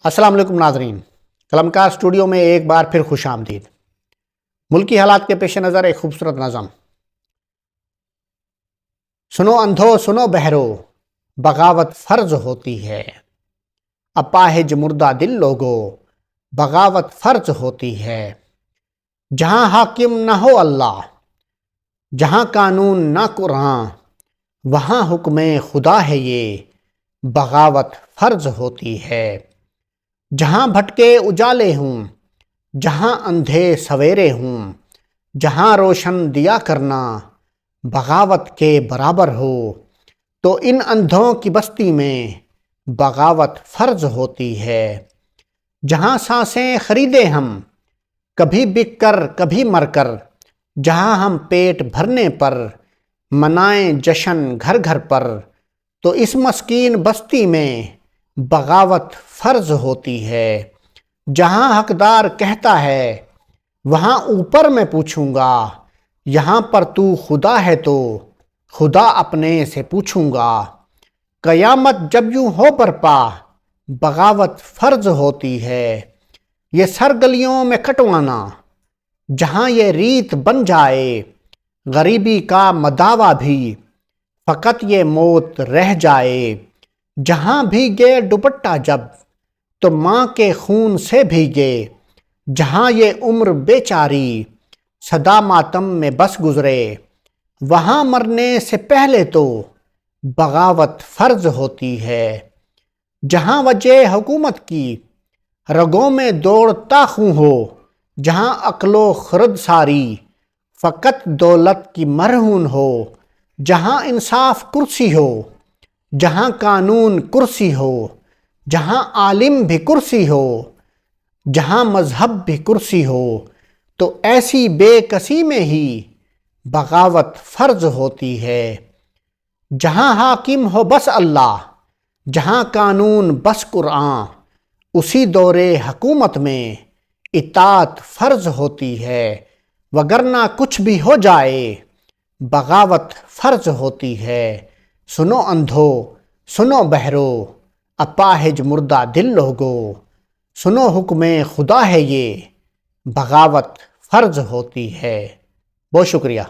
السلام علیکم ناظرین، قلمکار اسٹوڈیو میں ایک بار پھر خوش آمدید۔ ملکی حالات کے پیش نظر ایک خوبصورت نظم۔ سنو اندھو سنو بہرو، بغاوت فرض ہوتی ہے۔ اپاہج مردہ دل لوگو، بغاوت فرض ہوتی ہے۔ جہاں حاکم نہ ہو اللہ، جہاں قانون نہ قرآن، وہاں حکم خدا ہے یہ، بغاوت فرض ہوتی ہے۔ جہاں بھٹکے اجالے ہوں، جہاں اندھے سویرے ہوں، جہاں روشن دیا کرنا بغاوت کے برابر ہو، تو ان اندھوں کی بستی میں بغاوت فرض ہوتی ہے۔ جہاں سانسیں خریدے ہم، کبھی بک کر کبھی مر کر، جہاں ہم پیٹ بھرنے پر منائیں جشن گھر گھر پر، تو اس مسکین بستی میں بغاوت فرض ہوتی ہے۔ جہاں حقدار کہتا ہے وہاں اوپر میں پوچھوں گا، یہاں پر تو خدا ہے تو خدا اپنے سے پوچھوں گا۔ قیامت جب یوں ہو برپا، بغاوت فرض ہوتی ہے۔ یہ سر گلیوں میں کٹوانا، جہاں یہ ریت بن جائے، غریبی کا مداوا بھی فقط یہ موت رہ جائے۔ جہاں بھیگے دوپٹہ جب، تو ماں کے خون سے بھیگے، جہاں یہ عمر بیچاری سدا ماتم میں بس گزرے، وہاں مرنے سے پہلے تو بغاوت فرض ہوتی ہے۔ جہاں وجہ حکومت کی رگوں میں دوڑتا خون ہو، جہاں عقل و خرد ساری فقط دولت کی مرہون ہو، جہاں انصاف کرسی ہو، جہاں قانون کرسی ہو، جہاں عالم بھی کرسی ہو، جہاں مذہب بھی کرسی ہو، تو ایسی بے کسی میں ہی بغاوت فرض ہوتی ہے۔ جہاں حاکم ہو بس اللہ، جہاں قانون بس قرآن، اسی دور حکومت میں اطاعت فرض ہوتی ہے۔ وگرنہ کچھ بھی ہو جائے، بغاوت فرض ہوتی ہے۔ سنو اندھو سنو بہرو، اپاہج مردہ دل لوگو، سنو حکم خدا ہے یہ، بغاوت فرض ہوتی ہے۔ بہت شکریہ۔